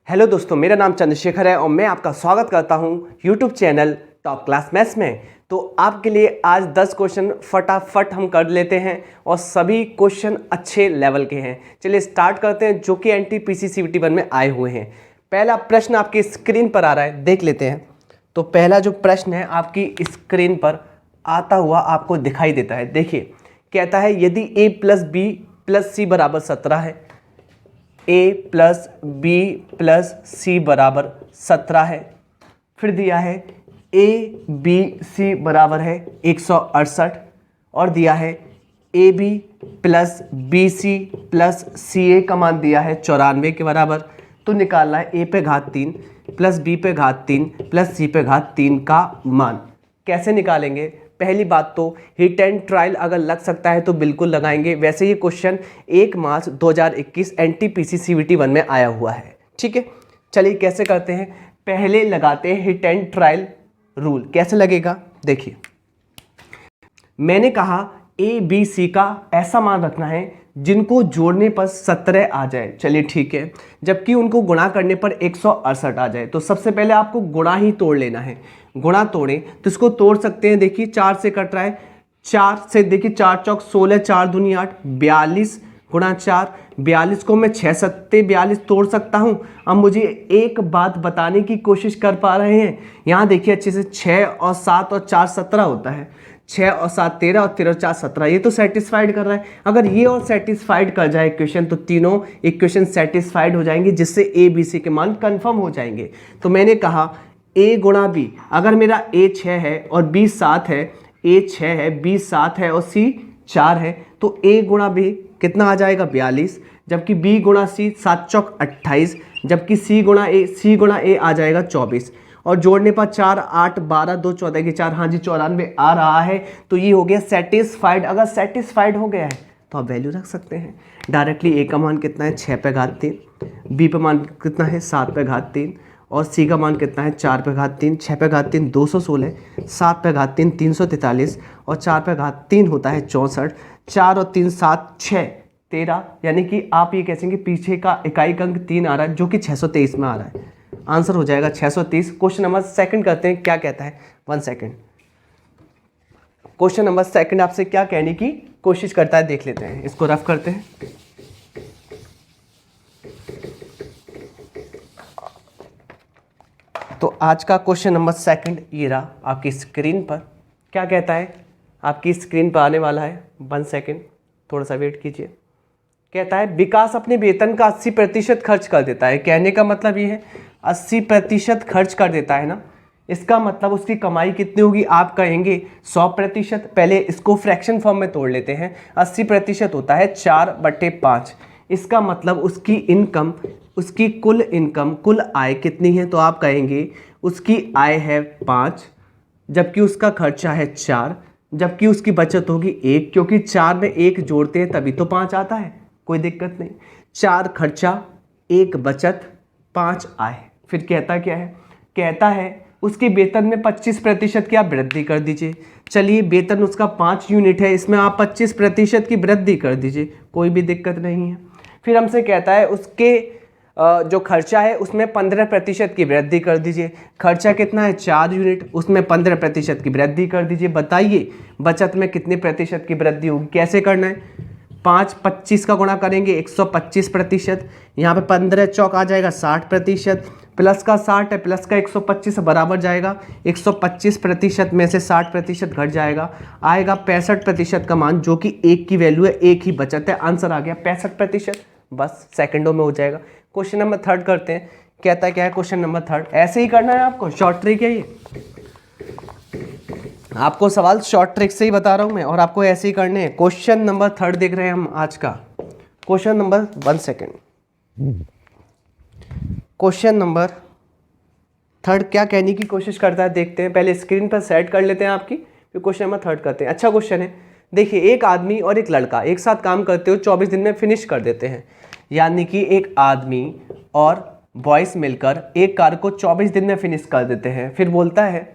Hello दोस्तों, मेरा नाम चंद्रशेखर है और मैं आपका स्वागत करता हूं YouTube channel top class maths में। तो आपके लिए आज 10 क्वेश्चन फटाफट हम कर लेते हैं और सभी क्वेश्चन अच्छे लेवल के हैं। चलिए स्टार्ट करते हैं, जो कि NTPC CVT 1 में आए हुए हैं। पहला प्रश्न आपकी स्क्रीन पर आ रहा है, देख लेते हैं। तो पहला जो प्रश्न है आपकी स्क्रीन पर आता हुआ आपको दिखाई देता है। देखिए, कहता है यदि a + b + c = 17 है, a + b + c = 17 है। फिर दिया है a b c बराबर है 168 और दिया है ab + bc + ca का मान दिया है 94 के बराबर। तो निकालना है a पे घात 3 + b पे घात 3 + c पे घात 3 का मान। कैसे निकालेंगे? पहली बात तो हिट एंड ट्रायल अगर लग सकता है तो बिल्कुल लगाएंगे। वैसे ये क्वेश्चन 1 मार्च 2021 NTPC CVT 1 में आया हुआ है। ठीक है, चलिए कैसे करते हैं। पहले लगाते हैं हिट एंड ट्रायल रूल। कैसे लगेगा? देखिए, मैंने कहा a b c का ऐसा मान रखना है जिनको जोड़ने पर 17 आ जाए। चलिए ठीक है, जबकि उनको गुणा करने पर 168 आ जाए। तो सबसे पहले आपको गुणा ही तोड़ लेना है। गुणा तोड़ें तो इसको तोड़ सकते हैं। देखिए 4 से कट रहा है, 4 से देखिए 4 चौक 16, 4 दूनी 8, 42 गुणा 4, 42 को मैं 6 सत्ते 42 तोड़ सकता हूं। अब मुझे एक बात बताने की कोशिश कर पा रहे हैं, यहाँ देखिए अच्छे से 6 और 7 और 4 17 होता है, 6 और 7 13 और 13 और 4 17। ये तो सेटिस्फाइड कर रहा है। अगर ये और सेटिस्फाइड कर जाए इक्वेशन तो तीनों इक्वेशन सेटिस्फाइड हो जाएंगे, जिससे a b c के मान कंफर्म हो जाएंगे। तो मैंने कहा a गुणा b, अगर मेरा a 6 है और b 7 है, a 6 है b 7 है और c 4 है, तो a गुणा b कितना आ जाएगा 42, जबकि b गुणा c 7 चौक 28, जबकि c गुणा a आ जाएगा 24। और जोड़ने पर 4 8 12 2 14 की 4, हाँ जी 94 आ रहा है। तो ये हो गया सेटिस्फाइड। अगर सेटिस्फाइड हो गया है तो आप वैल्यू रख सकते हैं डायरेक्टली। a का मान कितना है 6 पे घात 3, b पे मान कितना है 7 पे घात 3 और c का मान कितना है 4 पे घात 3। 6 पे घात 3 216, 7 पे घात 3 343 और 4 पे घात 3 होता है 64। 4 और 3 7 6 13, यानी कि आप ये कहेंगे पीछे का इकाई अंक 3 आ रहा है, जो कि 623 में आ रहा है। आंसर हो जाएगा 630। क्वेश्चन नंबर सेकंड करते हैं, क्या कहता है 1 सेकंड। क्वेश्चन नंबर सेकंड आपसे क्या कहने की कोशिश करता है, देख लेते हैं। इसको रफ करते हैं। तो आज का क्वेश्चन नंबर सेकंड ये रहा आपकी स्क्रीन पर। क्या कहता है? आपकी स्क्रीन पर आने वाला है। 1 सेकंड, थोड़ा सा वेट कीजिए। कहता है विकास अपने वेतन का 80% खर्च कर देता है। कहने का मतलब ये है 80% खर्च कर देता है ना, इसका मतलब उसकी कमाई कितनी होगी? आप कहेंगे 100%। पहले इसको फ्रैक्शन फॉर्म में तोड़ लेते हैं। 80% होता है 4/5। इसका मतलब उसकी इनकम, उसकी कुल इनकम, कुल आय कितनी है? तो आप कहेंगे उसकी आय है 5, जबकि उसका खर्चा है 4, जबकि उसकी बचत होगी 1, क्योंकि 4 में 1 जोड़ते हैं तभी तो 5 आता है। कोई दिक्कत नहीं। 4 खर्चा, 1 बचत, 5 आय। फिर कहता क्या है? कहता है उसके वेतन में 25% की आप वृद्धि कर दीजिए। चलिए, वेतन उसका 5 यूनिट है, इसमें आप 25% की वृद्धि कर दीजिए, कोई भी दिक्कत नहीं है। फिर हमसे कहता है उसके जो खर्चा है उसमें 15% की वृद्धि कर दीजिए। खर्चा कितना है 4 यूनिट, उसमें 15% की वृद्धि कर दीजिए। बताइए बचत में कितने प्रतिशत की वृद्धि होगी? कैसे करना है? 5 25 का गुणा करेंगे 125%। यहाँ पे 15 चौक आ जाएगा 60%, प्लस का 60 है, प्लस का 125 बराबर जाएगा 125% में से 60% घट जाएगा, आएगा 65% का मान, जो कि 1 की वैल्यू है, 1 ही बचत है। आंसर आ गया 65%। बस सेकंडों में हो जाएगा। क्वेश्चन नंबर थर्ड करते हैं। कहता है क्या है क्वेश्चन नंबर थर्ड? ऐसे ही करना है आपको, शॉर्ट ट्रिक है ये। आपको सवाल शॉर्ट ट्रिक से ही बता रहा हूं मैं, और आपको ऐसे ही करने हैं। क्वेश्चन नंबर थर्ड देख रहे हैं हम आज का। Question number 1 second. Question number third क्या कहने की कोशिश करता है देखते हैं। पहले स्क्रीन पर सेट कर लेते हैं आपकी, फिर क्वेश्चन नंबर थर्ड करते हैं। अच्छा क्वेश्चन है। देखिए, एक आदमी और एक लड़का एक साथ काम करते हुए 24 दिन में फिनिश कर देते हैं। यानी कि एक आदमी और बॉयज मिलकर एक कार को 24 दिन में फिनिश कर देते हैं। फिर बोलता है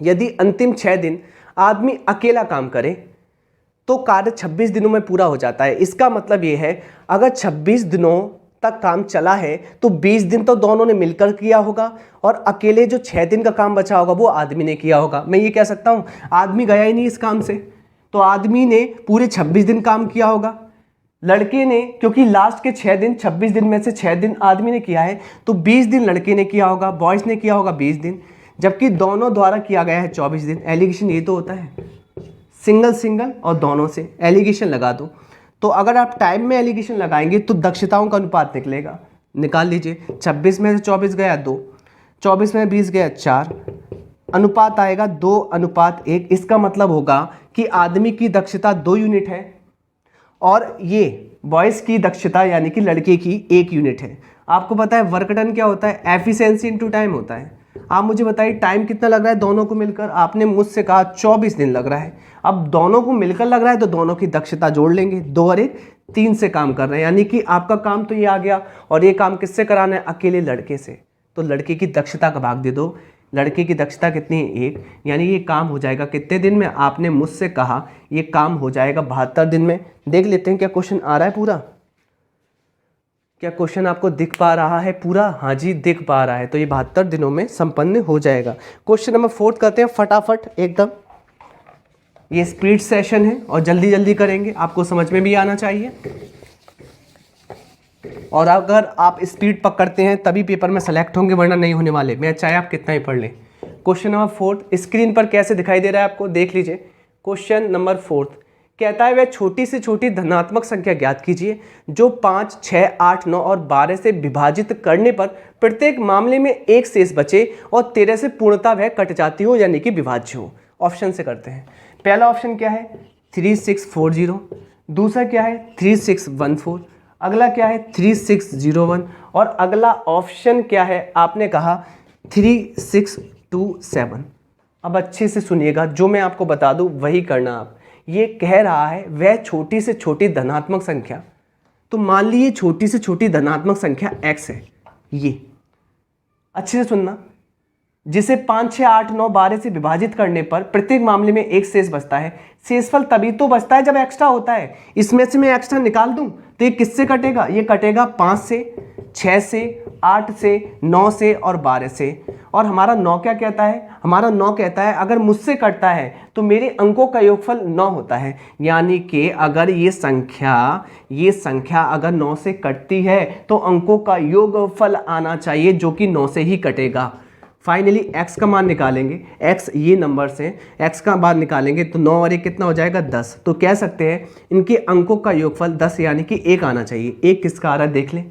यदि अंतिम 6 दिन आदमी अकेला काम करे तो कार्य 26 दिनों में पूरा हो जाता है। इसका मतलब ये है अगर 26 दिनों तक काम चला है तो 20 दिन तो दोनों ने मिलकर किया होगा और अकेले जो 6 दिन का काम बचा होगा वो आदमी ने किया होगा। मैं ये कह सकता हूँ आदमी गया ही नहीं इस काम से, तो आदमी ने पूरे 26 दिन काम किया होगा। लड़के ने, क्योंकि लास्ट के 6 दिन 26 दिन में से 6 दिन आदमी ने किया है तो 20 दिन लड़के ने किया होगा, बॉयज़ ने किया होगा 20 दिन, जबकि दोनों द्वारा किया गया है 24 दिन। एलिगेशन ये तो होता है, सिंगल सिंगल और दोनों से एलिगेशन लगा दो। तो अगर आप टाइम में एलिगेशन लगाएंगे तो दक्षताओं का अनुपात निकलेगा। निकाल लीजिए, 26 में से 24 गया 2, 24 में 20 गया 4, अनुपात आएगा 2:1। इसका मतलब होगा कि आदमी की दक्षता 2 यूनिट है और ये बॉयज़ की दक्षता यानी कि लड़के की 1 यूनिट है। आपको पता है वर्क डन क्या होता है? एफिशिएंसी इनटू टाइम होता है। आप मुझे बताइए टाइम कितना लग रहा है दोनों को मिलकर? आपने मुझसे कहा 24 दिन लग रहा है। अब दोनों को मिलकर लग रहा है तो दोनों की दक्षता जोड़ लेंगे, 2 और 1 3 से काम कर रहे हैं, यानी कि आपका काम तो ये आ गया और ये काम किससे कराना है? अकेले लड़के से। तो लड़के की दक्षता का भाग दे दो। लड़के की दक्षता कितनी है? 1, यानी ये काम हो जाएगा कितने दिन में? आपने मुझसे कहा ये काम हो जाएगा 72 दिन में। देख लेते हैं क्या क्वेश्चन आ रहा है पूरा। क्या क्वेश्चन आपको दिख पा रहा है पूरा? हाँ जी दिख पा रहा है। तो ये 72 दिनों में संपन्न हो जाएगा। क्वेश्चन नंबर 4 करते हैं फटाफट एकदम। ये स्पीड सेशन है और जल्दी जल्दी करेंगे, आपको समझ में भी आना चाहिए। और अगर आप स्पीड पकड़ते हैं तभी पेपर में सेलेक्ट होंगे, वरना नहीं होने वाले। मैं चाहे आप कितना ही पढ़ लें। क्वेश्चन नंबर 4 स्क्रीन पर कैसे दिखाई दे रहा है आपको, देख लीजिए। क्वेश्चन नंबर 4 कहता है वह छोटी से छोटी धनात्मक संख्या ज्ञात कीजिए जो 5, 6, 8, 9 और 12 से विभाजित करने पर प्रत्येक मामले में एक शेष बचे और 13 से पूर्णतः वह कट जाती हो यानी कि विभाज्य हो। ऑप्शन से करते हैं। पहला ऑप्शन क्या है? 3640। दूसरा क्या है? 3614। अगला क्या है? 3601। और अगला ऑप्शन क्या है? आपने कहा 3627। अब अच्छे से सुनिएगा, जो मैं आपको बता दूं वही करना आप। ये कह रहा है वह छोटी से छोटी धनात्मक संख्या, तो मान लीजिए छोटी से छोटी धनात्मक संख्या x है। ये अच्छे से सुनना, जिसे 5, 6, 8, 9, 12 से विभाजित करने पर प्रत्येक मामले में एक शेष बचता है। शेषफल तभी तो बचता है जब एक्स्ट्रा होता है। इसमें से मैं एक्स्ट्रा निकाल दूं तो ये किससे कटेगा? ये कटेगा 5 से, 6 से, 8 से, 9 से और 12 से। और हमारा 9 क्या कहता है? हमारा 9 कहता है अगर मुझसे कटता है तो मेरे अंकों का योगफल 9 होता है। यानी कि अगर ये संख्या अगर 9 से कटती है तो अंकों का योगफल आना चाहिए जो कि 9 से ही कटेगा। फाइनली x का मान निकालेंगे, x ये नंबर से x का मान निकालेंगे तो 9 और 1 कितना हो जाएगा? 10। तो कह सकते हैं इनके अंकों का योगफल 10 यानी कि 1 आना चाहिए। 1 किसका आ रहा है देख लें।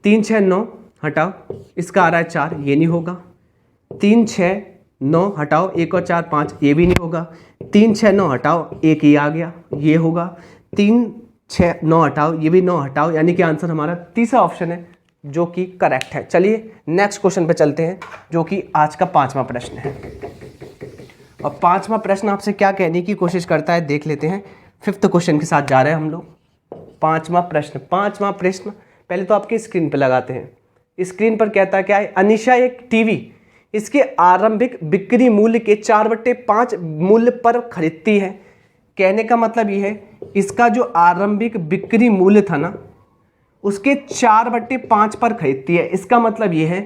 3, 6, 9 हटाओ, इसका आ रहा है 4, ये नहीं होगा। 3, 6, 9 हटाओ, 1 और 4 5, ये भी नहीं होगा। 3, 6, 9 हटाओ, 1 ही आ गया, ये होगा। 3, 6, 9 हटाओ, ये भी 9 हटाओ, यानी कि आंसर हमारा तीसरा ऑप्शन है जो कि करेक्ट है। चलिए नेक्स्ट क्वेश्चन पे चलते हैं जो कि आज का 5वां प्रश्न है। और 5वां प्रश्न आपसे क्या कहने की कोशिश करता है देख लेते हैं। 5th क्वेश्चन के साथ जा रहे हैं हम लोग। 5वां प्रश्न पहले तो आपकी स्क्रीन पे लगाते हैं। स्क्रीन पर कहता क्या है? अनीशा एक टीवी इसके आरंभिक बिक्री मूल्य के 4/5 मूल्य पर खरीदती है। कहने का मतलब ये है इसका जो आरंभिक बिक्री मूल्य था ना उसके 4/5 पर खरीदती है। इसका मतलब ये है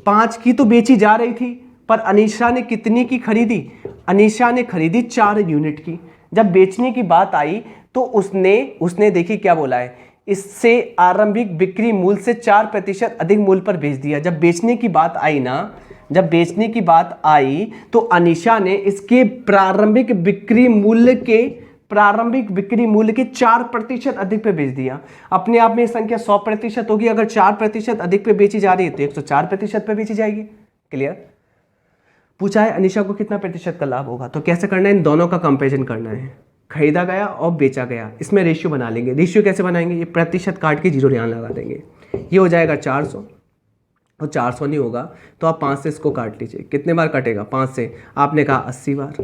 5 की तो बेची जा रही थी, पर अनीशा ने कितनी की खरीदी? अनीशा ने खरीदी 4 यूनिट की। जब बेचने की बात आई तो उसने देखिए क्या बोला है, इससे आरंभिक बिक्री मूल्य से 4% अधिक मूल्य पर बेच दिया। जब बेचने की बात आई तो अनीशा ने इसके प्रारंभिक बिक्री मूल्य के 4% अधिक पे बेच दिया। अपने आप में ये संख्या 100% होगी। अगर 4% अधिक पे बेची जा रही है तो 104% पे बेची जाएगी। क्लियर? पूछा है अनीशा को कितना प्रतिशत का लाभ होगा, तो कैसे करना है? इन दोनों का कंपेरिजन करना है, खरीदा गया और बेचा गया। इसमें रेशियो बना लेंगे। रेशियो कैसे बनाएंगे? ये प्रतिशत काट के 0 यहाँ लगा देंगे। ये हो जाएगा 400 और 400 नहीं होगा तो आप 5 से इसको काट लीजिए। कितने बार कटेगा? 5 से आपने कहा 80 बार।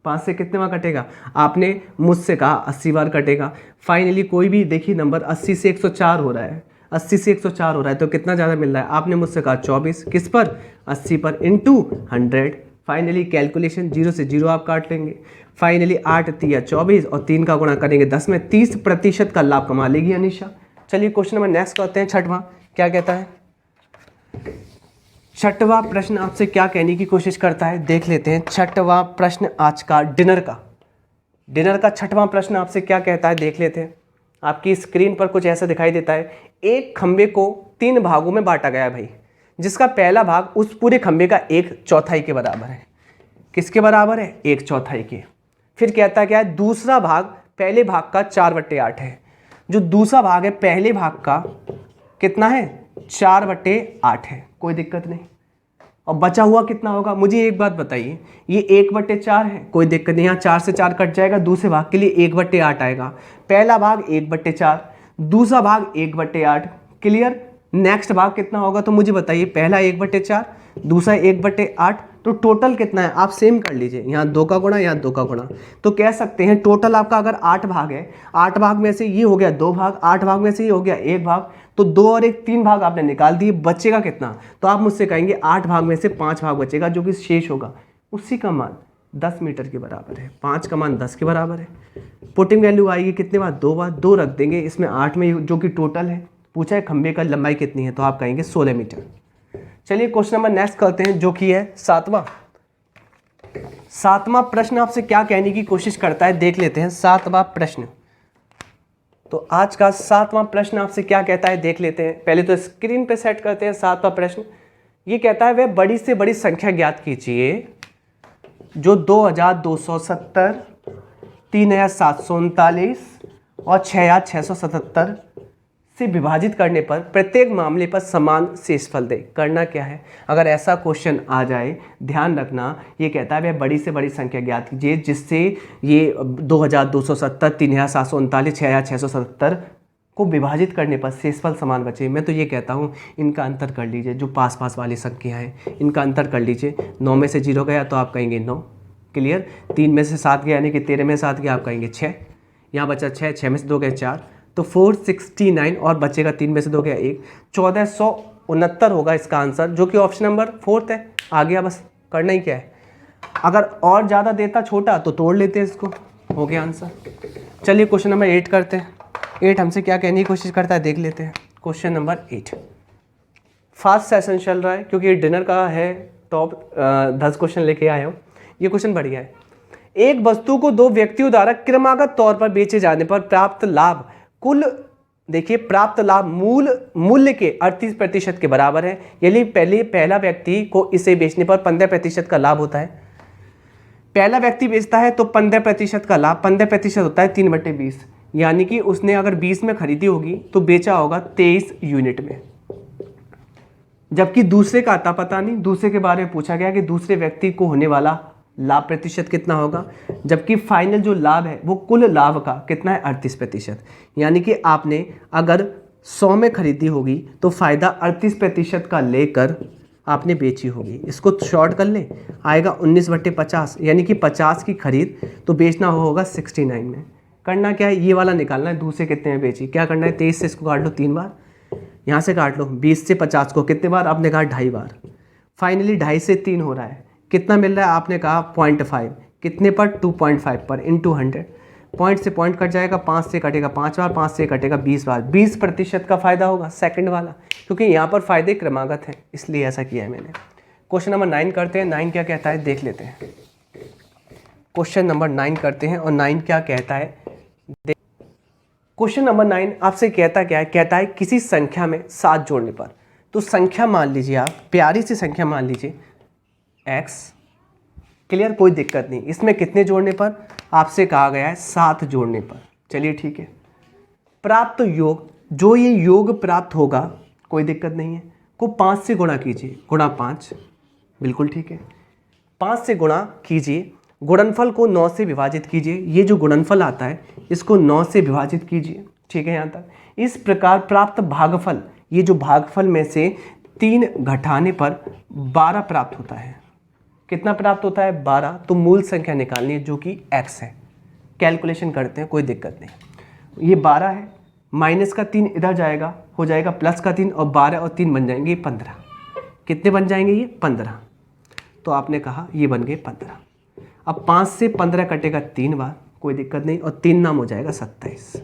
5 से कितने बार कटेगा? आपने मुझसे कहा 80 बार कटेगा। फाइनली कोई भी देखिए नंबर 80 से 104 हो रहा है। 80 से 104 हो रहा है तो कितना ज़्यादा मिल रहा है? आपने मुझसे कहा 24, किस पर? 80 पर, इंटू 100। फाइनली कैलकुलेशन 0 से 0 आप काट लेंगे। फाइनली 8 × 3 = 24 और 3 का गुणा करेंगे 10 में। 30% का लाभ कमा लेगी अनीशा। चलिए क्वेश्चन नंबर नेक्स्ट करते हैं, छठवां क्या कहता है। छठवां प्रश्न आपसे क्या कहने की कोशिश करता है देख लेते हैं। छठवां प्रश्न आज का डिनर का छठवां प्रश्न आपसे क्या कहता है देख लेते हैं। आपकी स्क्रीन पर कुछ ऐसा दिखाई देता है, एक खंबे को 3 भागों में बांटा गया है भाई, जिसका पहला भाग उस पूरे खंबे का 1/4 के बराबर है। किसके बराबर है? 1/4 के। फिर कहता क्या है, दूसरा भाग पहले भाग का 4/8 है। जो दूसरा भाग है पहले भाग का कितना है? 4/8 है, कोई दिक्कत नहीं। और बचा हुआ कितना होगा? मुझे एक बात बताइए, ये 1/4 है, कोई दिक्कत नहीं, यहाँ 4 से 4 कट जाएगा, दूसरे भाग के लिए 1/8 आएगा। पहला भाग 1/4, दूसरा भाग 1/8, क्लियर। नेक्स्ट भाग कितना होगा तो मुझे बताइए, पहला 1/4, दूसरा 1/8, तो टोटल कितना है? आप सेम कर लीजिए, यहाँ 2 का गुणा, यहाँ 2 का गुणा, तो कह सकते हैं टोटल आपका अगर 8 भाग है, 8 भाग में से ये हो गया 2 भाग, 8 भाग में से ये हो गया 1 भाग, तो 2 और 1 3 भाग आपने निकाल दिए, बचेगा कितना? तो आप मुझसे कहेंगे 8 भाग में से 5 भाग बचेगा, जो कि शेष होगा उसी का मान 10 मीटर के बराबर है। 5 का मान 10 के बराबर है। पुटिंग वैल्यू आएगी कितने बार? 2 बार, 2 रख देंगे इसमें 8 में, जो कि टोटल है। पूछा है खंबे का लंबाई कितनी है, तो आप कहेंगे 16 मीटर। चलिए क्वेश्चन नंबर नेक्स्ट करते हैं, जो कि है सातवां प्रश्न आपसे क्या कहने की कोशिश करता है देख लेते हैं। सातवां प्रश्न, तो आज का सातवां प्रश्न आपसे क्या कहता है देख लेते हैं। पहले तो स्क्रीन पे सेट करते हैं सातवां प्रश्न। ये कहता है, वह बड़ी से बड़ी संख्या ज्ञात कीजिए जो 2270, 3739 और 6677 से विभाजित करने पर प्रत्येक मामले पर समान शेषफल दे। करना क्या है अगर ऐसा क्वेश्चन आ जाए, ध्यान रखना, ये कहता है वह बड़ी से बड़ी संख्या ज्ञात कीजिए जिससे ये 2270, 3739, 6677 को विभाजित करने पर शेषफल समान बचे। मैं तो ये कहता हूँ इनका अंतर कर लीजिए, जो पास पास वाली संख्या है इनका अंतर कर लीजिए। 9 में से 0 गया तो आप कहेंगे 9, क्लियर। 3 में से 7 गया यानी कि 13 में 7 गया, आप कहेंगे 6, यहाँ बचा 6, 6 में से 2 गए 4, तो 469 और बचेगा 3 में से 2 गया 1, 1469 होगा इसका आंसर, जो कि ऑप्शन नंबर 4 है। आ गया, बस करना ही क्या है। अगर और ज़्यादा देता छोटा तो तोड़ लेते हैं इसको, हो गया आंसर। चलिए क्वेश्चन नंबर 8 करते हैं। 8 हमसे क्या कहने की कोशिश करता है देख लेते हैं। क्वेश्चन नंबर 8, फास्ट सेशन चल रहा है क्योंकि डिनर का है, टॉप 10 क्वेश्चन लेके आया हूँ। ये क्वेश्चन बढ़िया है। एक वस्तु को 2 व्यक्तियों द्वारा क्रमागत तौर पर बेचे जाने पर प्राप्त लाभ कुल, देखिए प्राप्त लाभ मूल्य के 38% के बराबर है। यदि पहला व्यक्ति को इसे बेचने पर 15% का लाभ होता है। पहला व्यक्ति बेचता है तो 15% का लाभ, 15% होता है 3/20, यानी कि उसने अगर 20 में खरीदी होगी तो बेचा होगा 23 यूनिट में। जबकि दूसरे का आता पता नहीं, दूसरे के बारे में पूछा गया कि दूसरे व्यक्ति को होने वाला लाभ प्रतिशत कितना होगा, जबकि फाइनल जो लाभ है वो कुल लाभ का कितना है 38%। यानी कि आपने अगर 100 में खरीदी होगी तो फ़ायदा 38% का लेकर आपने बेची होगी। इसको शॉर्ट कर लें, आएगा 19/50, यानी कि 50 की खरीद तो बेचना होगा 69 में। करना क्या है, ये वाला निकालना है दूसरे कितने में बेची। क्या करना है, 23 से इसको काट लो 3 बार, यहाँ से काट लो 20 से 50 को कितने बार, आपने कहा 2.5 बार। फाइनली 2.5 से 3 हो रहा है, कितना मिल रहा है, आपने कहा 0.5, कितने पर 2.5 पर इंटू 100। पॉइंट से पॉइंट कट जाएगा, 5 से कटेगा 5 बार, 5 से कटेगा 20 बार, 20% का फायदा होगा सेकंड वाला, क्योंकि यहाँ पर फायदे क्रमागत हैं इसलिए ऐसा किया है मैंने। क्वेश्चन नंबर 9 करते हैं। 9 क्या कहता है देख लेते हैं। क्वेश्चन नंबर 9 करते हैं और 9 क्या कहता है। क्वेश्चन नंबर 9 आपसे कहता क्या है, कहता है किसी संख्या में 7 जोड़ने पर, तो संख्या मान लीजिए आप, प्यारी सी संख्या मान लीजिए x, क्लियर, कोई दिक्कत नहीं। इसमें कितने जोड़ने पर, आपसे कहा गया है 7 जोड़ने पर। चलिए ठीक है। प्राप्त योग, जो ये योग प्राप्त होगा कोई दिक्कत नहीं है, को 5 से गुणा कीजिए, गुणा 5, बिल्कुल ठीक है। 5 से गुणा कीजिए, गुणनफल को 9 से विभाजित कीजिए। ये जो गुणनफल आता है इसको 9 से विभाजित कीजिए, ठीक है यहाँ तक। इस प्रकार प्राप्त भागफल, ये जो भागफल में से 3 घटाने पर 12 प्राप्त होता है। कितना प्राप्त होता है, 12। तो मूल संख्या निकालनी है जो कि x है। कैलकुलेशन करते हैं, कोई दिक्कत नहीं। ये 12 है, माइनस का 3 इधर जाएगा, हो जाएगा प्लस का 3, और 12 और 3 बन जाएंगे 15। कितने बन जाएंगे ये, 15। तो आपने कहा ये बन गए 15। अब 5 से 15 कटेगा 3 बार, कोई दिक्कत नहीं, और 3 नाम हो जाएगा 27।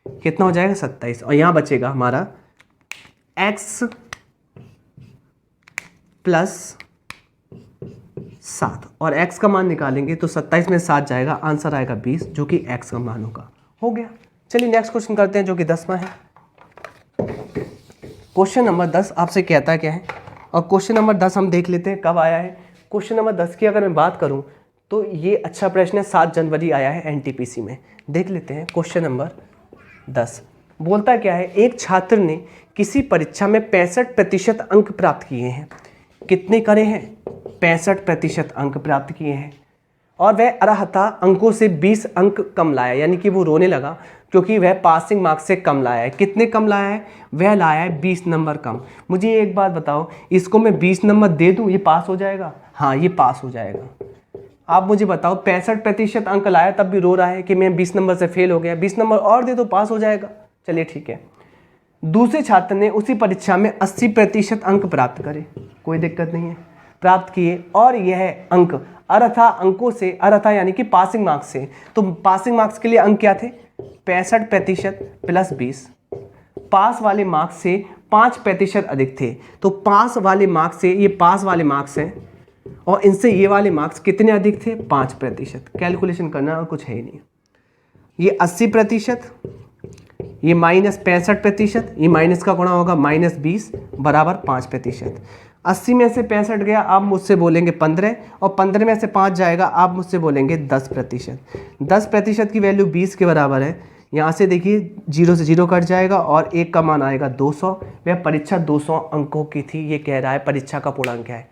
कितना हो जाएगा 27, और यहाँ बचेगा हमारा x प्लस 7, और x का मान निकालेंगे तो 27 में 7 जाएगा, आंसर आएगा 20, जो कि x का मान होगा। हो गया। चलिए नेक्स्ट क्वेश्चन करते हैं, जो कि 10वां है। क्वेश्चन नंबर 10 आपसे कहता क्या है, और क्वेश्चन नंबर 10 हम देख लेते हैं कब आया है। क्वेश्चन नंबर 10 की अगर मैं बात करूं तो ये अच्छा प्रश्न है, 7 जनवरी आया है एनटीपीसी में। देख लेते हैं क्वेश्चन नंबर 10 बोलता क्या है, एक छात्र ने किसी परीक्षा में 65% अंक प्राप्त किए हैं। कितने करे हैं? 65% अंक प्राप्त किए हैं, और वह अर्हता अंकों से 20 अंक कम लाया, यानी कि वो रोने लगा क्योंकि वह पासिंग मार्क्स से कम लाया है। कितने कम लाया है? वह लाया है 20 नंबर कम। मुझे एक बात बताओ, इसको मैं 20 नंबर दे दूं, ये पास हो जाएगा? हाँ, ये पास हो जाएगा। आप मुझे बताओ, 65% अंक लाया तब भी रो रहा है कि मैं 20 नंबर से फेल हो गया, 20 नंबर और दे दो, पास हो जाएगा। चलिए ठीक है। दूसरे छात्र ने उसी परीक्षा में 80% अंक प्राप्त करे, कोई दिक्कत नहीं है, प्राप्त किए, और यह अंक अर्हता अंकों से, अर्हता यानी कि पासिंग मार्क्स से, तो पासिंग मार्क्स के लिए अंक क्या थे? 65% प्लस 20। पास वाले मार्क्स से 5% अधिक थे, तो पास वाले मार्क्स से, ये पास वाले मार्क्स हैं, और इनसे ये वाले मार्क्स कितने अधिक थे? 5%। कैलकुलेशन करना और कुछ है ही नहीं। ये 80%, ये माइनस 65%, ये माइनस का गुणा होगा माइनस 20 बराबर 5%। 80 में से 65 गया, आप मुझसे बोलेंगे 15, और 15 में से 5 जाएगा, आप मुझसे बोलेंगे 10%। 10% की वैल्यू 20 के बराबर है। यहाँ से देखिए 0 से 0 कट जाएगा, और 1 का मान आएगा 200। वह परीक्षा 200 अंकों की थी, ये कह रहा है परीक्षा का पूर्णांक है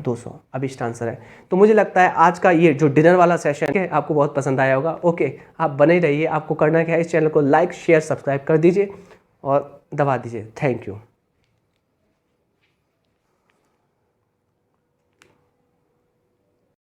200। अब इसका आंसर है। तो मुझे लगता है आज का ये जो डिनर वाला सेशन है आपको बहुत पसंद आया होगा। ओके, आप बने रहिए। आपको करना क्या है, इस चैनल को लाइक शेयर सब्सक्राइब कर दीजिए और दबा दीजिए। Thank you.